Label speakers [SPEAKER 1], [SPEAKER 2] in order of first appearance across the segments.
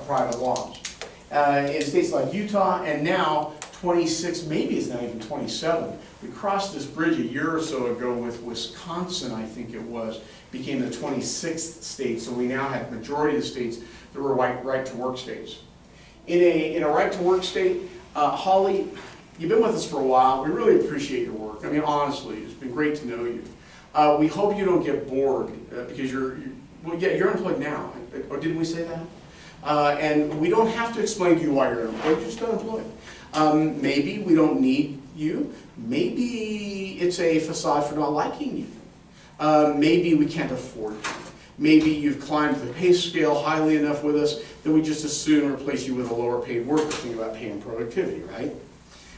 [SPEAKER 1] private laws. In states like Utah, and now 26, maybe it's not even 27. We crossed this bridge a year or so ago with Wisconsin, I think it was, became the 26th state, so we now have majority of the states that were right-to-work states. In a right-to-work state, Holly, you've been with us for a while. We really appreciate your work. I mean, honestly, it's been great to know you. We hope you don't get bored because you're employed now. Or didn't we say that? And we don't have to explain to you why you're unemployed. You're just unemployed. Maybe we don't need you. Maybe it's a facade for not liking you. Maybe we can't afford you. Maybe you've climbed the pay scale highly enough with us that we just as soon replace you with a lower paid worker. Think about pay and productivity, right?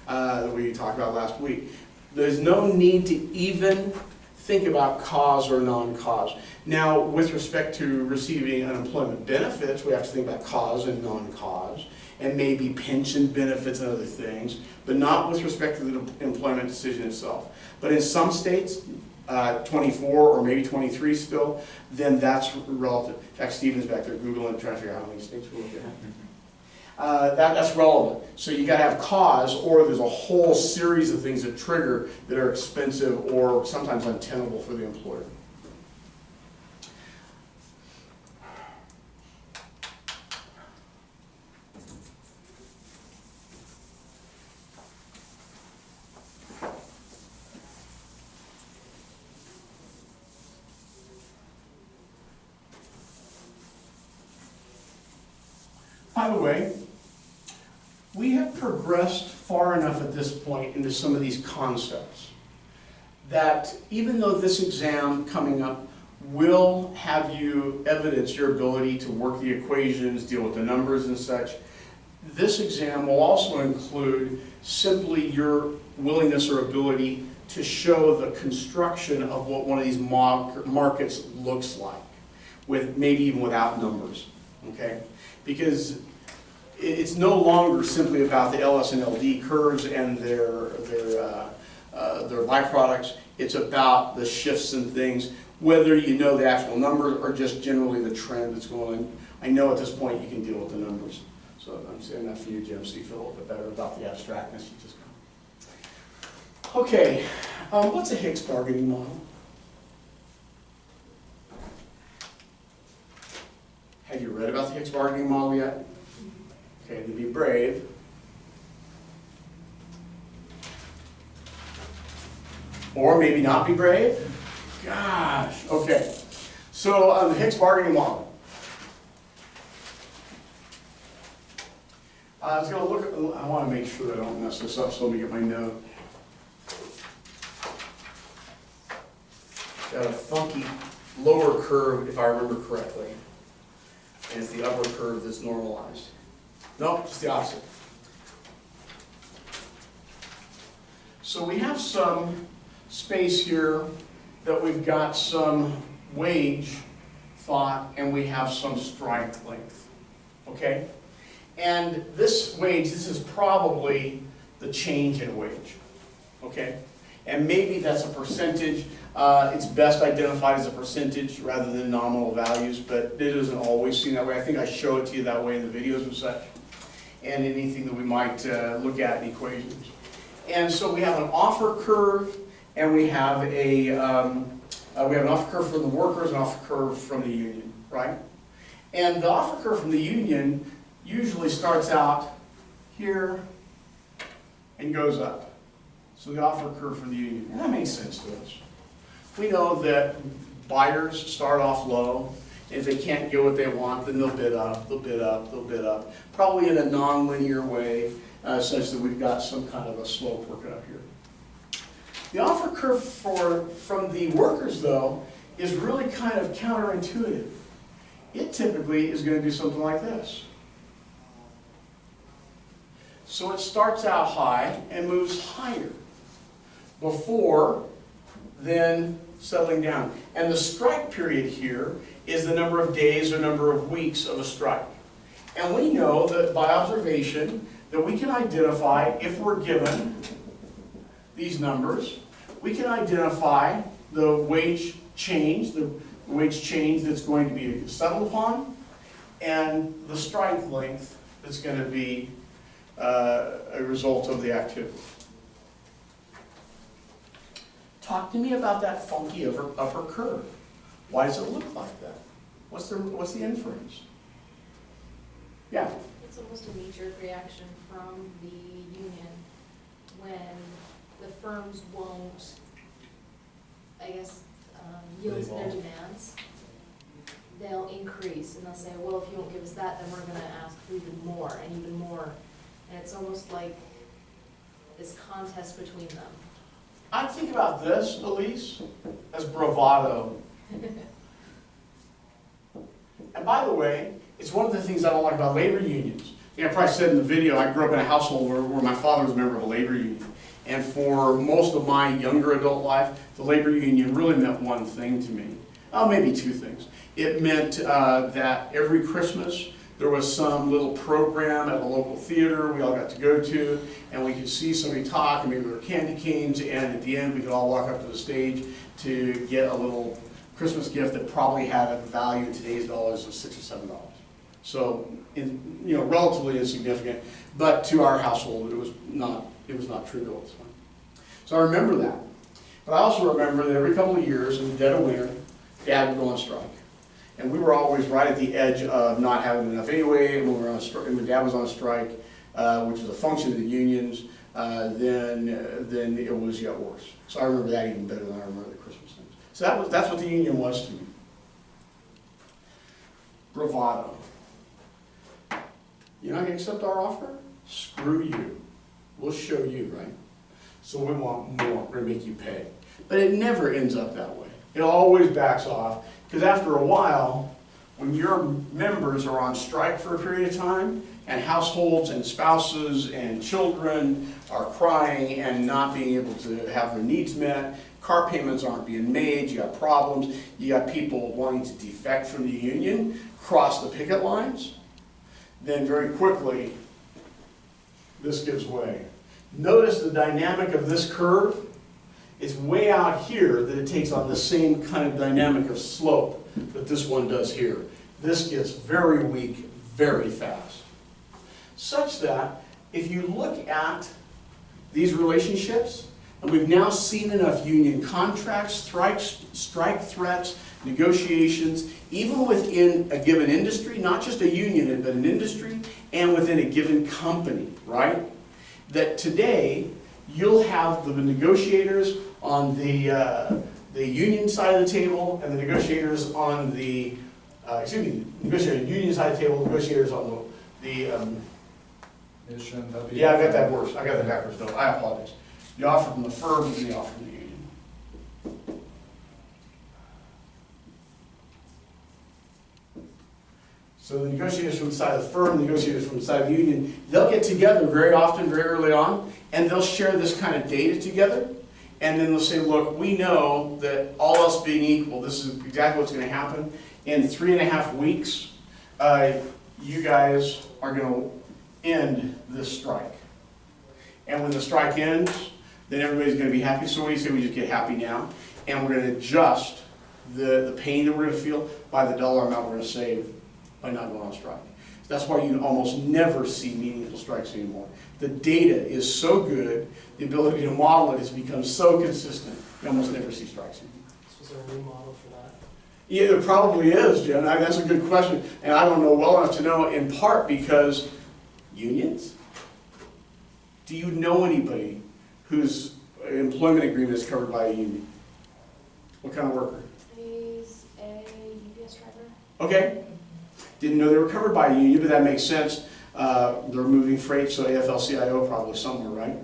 [SPEAKER 1] That we talked about last week. There's no need to even think about cause or non-cause. Now, with respect to receiving unemployment benefits, we have to think about cause and non-cause, and maybe pension benefits and other things, but not with respect to the employment decision itself. But in some states, 24 or maybe 23 still, then that's relative. In fact, Stephen's back there Googling, trying to figure out how many states we're looking at. That's relevant. So you got to have cause, or there's a whole series of things that trigger that are expensive or sometimes untenable for the employer. By the way, we have progressed far enough at this point into some of these concepts that even though this exam coming up will have you evidence your ability to work the equations, deal with the numbers and such, this exam will also include simply your willingness or ability to show the construction of what one of these markets looks like, with maybe even without numbers, okay? Because it's no longer simply about the LS and LD curves and their byproducts. It's about the shifts and things, whether you know the actual numbers or just generally the trend that's going on. I know at this point you can deal with the numbers. So I'm saying that for you, Jim, so you feel a little bit better about the abstractness you just got. Okay, what's a Hicks bargaining model? Have you read about the Hicks bargaining model yet? Okay, to be brave. Or maybe not be brave. Gosh, okay. So the Hicks bargaining model. I was going to look at, I want to make sure that I don't mess this up, so let me get my note. Got a funky lower curve, if I remember correctly. And it's the upper curve that's normalized. No, it's the opposite. So we have some space here that we've got some wage thought and we have some strike length, okay? And this wage, this is probably the change in wage, okay? And maybe that's a percentage. It's best identified as a percentage rather than nominal values, but it isn't always seen that way. I think I show it to you that way in the videos and such, and anything that we might look at in equations. And so we have an offer curve, and we have an offer curve from the workers, an offer curve from the union, right? And the offer curve from the union usually starts out here and goes up. So the offer curve from the union, and that makes sense to us. We know that buyers start off low. If they can't get what they want, then they'll bid up, they'll bid up, they'll bid up. Probably in a non-linear way, such that we've got some kind of a slope working up here. The offer curve from the workers, though, is really kind of counterintuitive. It typically is going to do something like this. So it starts out high and moves higher before then settling down. And the strike period here is the number of days or number of weeks of a strike. And we know that by observation that we can identify, if we're given these numbers, we can identify the wage change that's going to be settled upon, and the strike length that's going to be a result of the activity. Talk to me about that funky upper curve. Why does it look like that? What's the inference? Yeah?
[SPEAKER 2] It's almost a knee-jerk reaction from the union when the firms won't, I guess, yield to their demands. They'll increase and they'll say, well, if you don't give us that, then we're going to ask for even more and even more. And it's almost like this contest between them.
[SPEAKER 1] I think about this, Elise, as bravado. And by the way, it's one of the things I don't like about labor unions. I think I probably said in the video, I grew up in a household where my father was a member of a labor union. And for most of my younger adult life, the labor union really meant one thing to me. Oh, maybe two things. It meant that every Christmas there was some little program at a local theater we all got to go to, and we could see somebody talk, and maybe there were candy canes, and at the end we could all walk up to the stage to get a little Christmas gift that probably had a value in today's dollars of $6 or $7. So, relatively insignificant, but to our household it was not trivial at this point. So I remember that. But I also remember that every couple of years in the dead of winter, Dad would go on strike. And we were always right at the edge of not having enough anyway. And when we were on strike, when Dad was on strike, which was a function of the unions, then it was yet worse. So I remember that even better than I remember the Christmas things. So that's what the union was to me. Bravado. You're not going to accept our offer? Screw you. We'll show you, right? So we want more. We're going to make you pay. But it never ends up that way. It always backs off. Because after a while, when your members are on strike for a period of time, and households and spouses and children are crying and not being able to have their needs met, car payments aren't being made, you got problems, you got people wanting to defect from the union, cross the picket lines, then very quickly, this gives way. Notice the dynamic of this curve. It's way out here that it takes on the same kind of dynamic of slope that this one does here. This gets very weak very fast. Such that if you look at these relationships, and we've now seen enough union contracts, strike threats, negotiations, even within a given industry, not just a union, but an industry, and within a given company, right? That today, you'll have the negotiators on the union side of the table, and the negotiators on the, union side of the table, negotiators on the yeah, I got that worse. I got that backwards, though. I apologize. The offer from the firm and the offer from the union. So the negotiators from the side of the firm, the negotiators from the side of the union, they'll get together very often, very early on, and they'll share this kind of data together. And then they'll say, look, we know that all else being equal, this is exactly what's going to happen. In 3.5 weeks, you guys are going to end this strike. And when the strike ends, then everybody's going to be happy. So what do you say we just get happy now? And we're going to adjust the pain that we're going to feel by the dollar amount we're going to save by not going on strike. That's why you almost never see meaningful strikes anymore. The data is so good, the ability to model it has become so consistent, you almost never see strikes anymore.
[SPEAKER 3] So is there a new model for that?
[SPEAKER 1] Yeah, there probably is, Jen. That's a good question. And I don't know well enough to know, in part because unions? Do you know anybody whose employment agreement is covered by a union? What kind of worker?
[SPEAKER 2] He's a UPS driver.
[SPEAKER 1] Okay. Didn't know they were covered by a union, but that makes sense. They're moving freight, so AFL-CIO probably somewhere, right?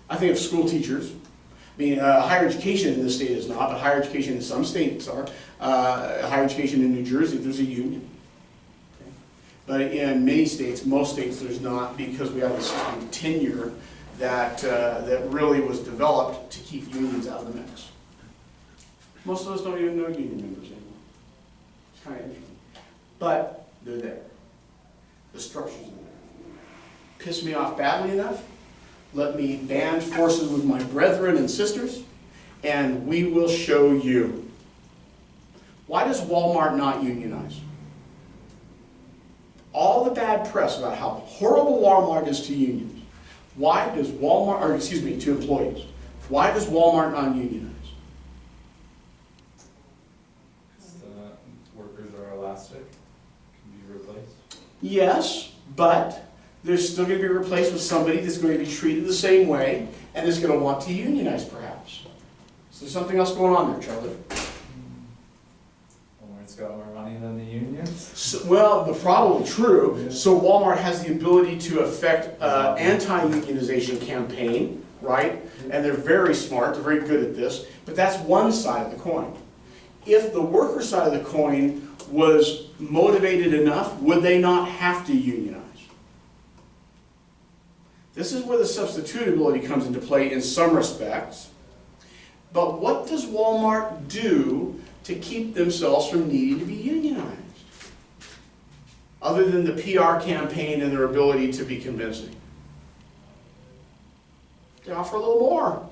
[SPEAKER 1] I think of school teachers. I mean, higher education in this state is not, but higher education in some states are. Higher education in New Jersey, there's a union. Okay. But in many states, most states, there's not, because we have a system of tenure that really was developed to keep unions out of the mix. Most of us don't even know union members anymore. It's kind of interesting. But they're there. The structures are there. Piss me off badly enough, let me band forces with my brethren and sisters, and we will show you. Why does Walmart not unionize? bad press about how horrible Walmart is to unions, why does Walmart, or excuse me, to employees, why does Walmart non-unionize?
[SPEAKER 4] The workers are elastic, can be replaced.
[SPEAKER 1] Yes, but they're still going to be replaced with somebody that's going to be treated the same way and is going to want to unionize perhaps. So there's something else going on there, Charlie.
[SPEAKER 4] Walmart's got more money than the unions.
[SPEAKER 1] So, well, probably true. So Walmart has the ability to affect anti-unionization campaign, right? And they're very smart, they're very good at this, but that's one side of the coin. If the worker side of the coin was motivated enough, would they not have to unionize? This is where the substitutability comes into play in some respects. But what does Walmart do to keep themselves from needing to be unionized? Other than the PR campaign and their ability to be convincing. They offer a little more.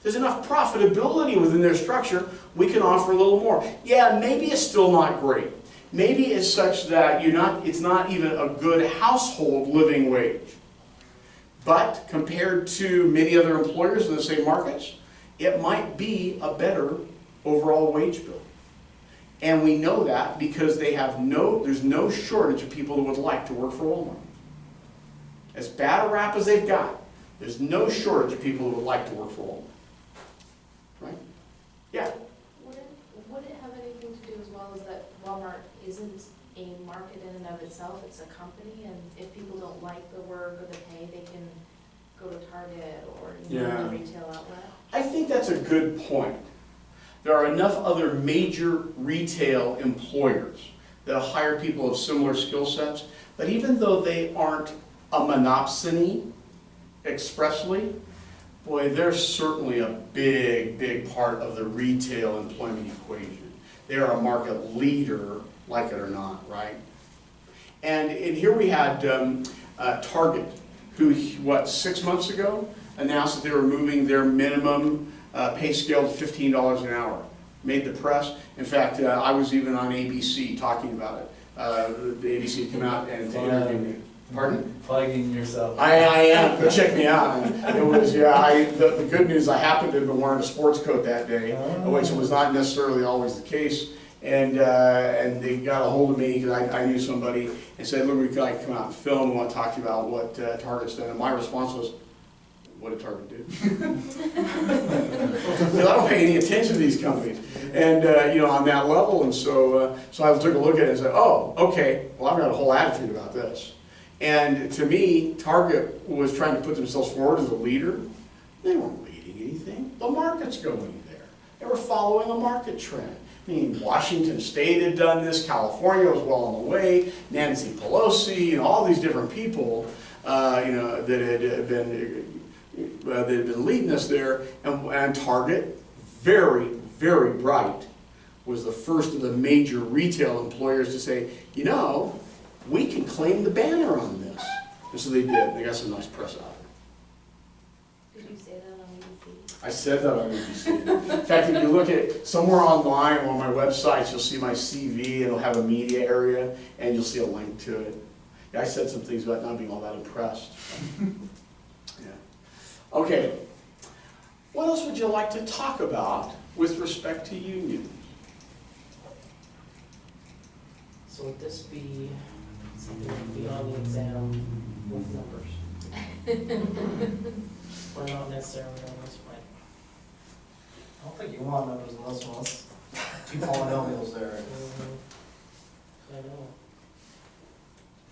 [SPEAKER 1] There's enough profitability within their structure, we can offer a little more. Yeah, maybe it's still not great. Maybe it's such that it's not even a good household living wage. But compared to many other employers in the same markets, it might be a better overall wage bill. And we know that because there's no shortage of people who would like to work for Walmart. As bad a rap as they've got, there's no shortage of people who would like to work for Walmart. Right? Yeah.
[SPEAKER 2] Would it have anything to do as well as that Walmart isn't a market in and of itself, it's a company, and if people don't like the work or the pay, they can go to Target or the retail outlet?
[SPEAKER 1] I think that's a good point. There are enough other major retail employers that hire people of similar skill sets, but even though they aren't a monopsony expressly, boy, they're certainly a big, big part of the retail employment equation. They're a market leader, like it or not, right? And here we had Target, who, 6 months ago, announced that they were moving their minimum pay scale to $15 an hour. Made the press. In fact, I was even on ABC talking about it. The ABC came out and interviewed me. Pardon?
[SPEAKER 4] Plugging yourself.
[SPEAKER 1] I am. Go check me out. It was, the good news, I happened to have been wearing a sports coat that day, which was not necessarily always the case. And they got a hold of me because I knew somebody and said, look, we could come out and film. We want to talk to you about what Target's done. And my response was, what did Target do? Because I don't pay any attention to these companies. And, on that level. And so I took a look at it and said, oh, okay, well, I've got a whole attitude about this. And to me, Target was trying to put themselves forward as a leader. They weren't leading anything. The market's going there. They were following a market trend. I mean, Washington State had done this, California was well on the way, Nancy Pelosi, and all these different people, that had been leading us there. And Target, very, very bright, was the first of the major retail employers to say, we can claim the banner on this. And so they did. They got some nice press out of it.
[SPEAKER 2] Did you say that on ABC?
[SPEAKER 1] I said that on ABC. In fact, if you look at it somewhere online or on my website, you'll see my CV. It'll have a media area, and you'll see a link to it. Yeah, I said some things about not being all that impressed. Yeah. Okay. What else would you like to talk about with respect to unions?
[SPEAKER 3] So would this be something that would be on the exam with numbers? Or not necessarily on this point?
[SPEAKER 5] I don't think you want numbers in this one. Two polynomials there.
[SPEAKER 3] I know.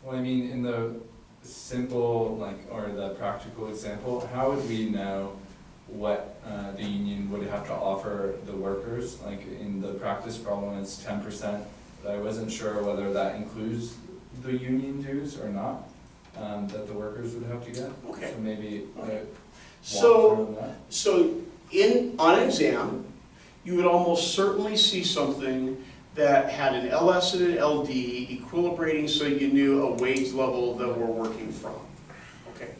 [SPEAKER 4] Well, I mean, in the simple, or the practical example, how would we know what the union would have to offer the workers? Like in the practice problem, it's 10%. But I wasn't sure whether that includes the union dues or not, that the workers would have to get.
[SPEAKER 1] Okay.
[SPEAKER 4] So maybe
[SPEAKER 1] So on an exam, you would almost certainly see something that had an LS and an LD equilibrating so you knew a wage level that we're working from. Okay.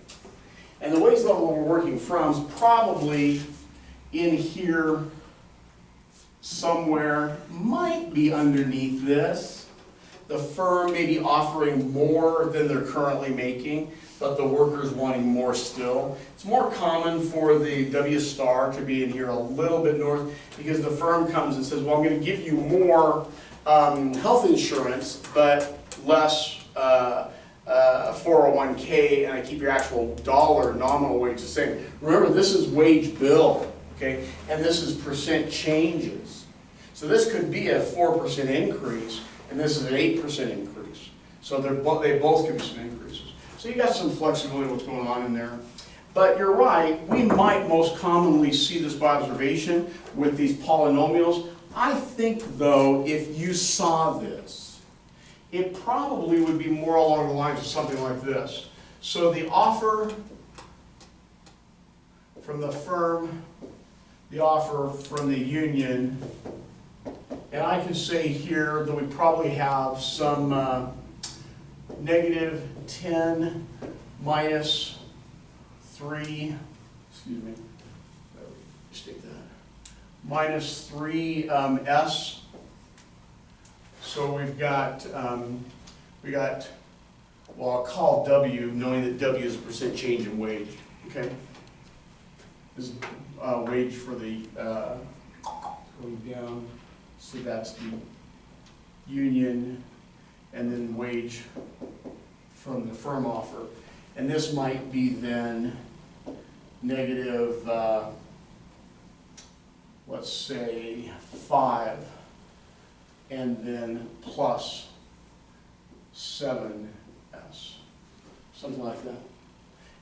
[SPEAKER 1] And the wage level we're working from is probably in here somewhere, might be underneath this. the firm maybe offering more than they're currently making, but the workers wanting more still. It's more common for the W star to be in here a little bit north, because the firm comes and says, well, I'm gonna give you more health insurance, but less 401k, and I keep your actual dollar nominal wage the same. Remember, this is wage bill, okay? And this is percent changes. So this could be a 4% increase, and this is an 8% increase. So they both could be some increases. So you got some flexibility what's going on in there. But you're right, we might most commonly see this by observation with these polynomials. I think, though, if you saw this, it probably would be more along the lines of something like this. So the offer from the firm, the offer from the union, and I can say here that we probably have some negative 10 minus 3, excuse me, just take that, minus 3s. So we've got, well, I'll call W, knowing that W is a percent change in wage, okay? This is wage for the, going down, so that's the union, and then wage from the firm offer. And this might be then negative, let's say 5, and then plus 7s, something like that.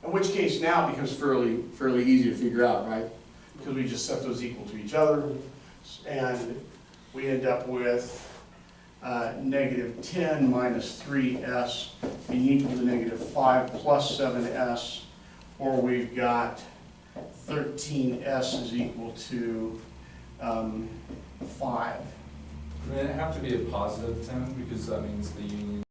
[SPEAKER 1] In which case now it becomes fairly easy to figure out, right? Because we just set those equal to each other, and we end up with negative 10 minus 3s being equal to negative 5 plus 7s, or we've got 13s is equal to 5.
[SPEAKER 4] I mean, it have to be a positive 10 because that means the union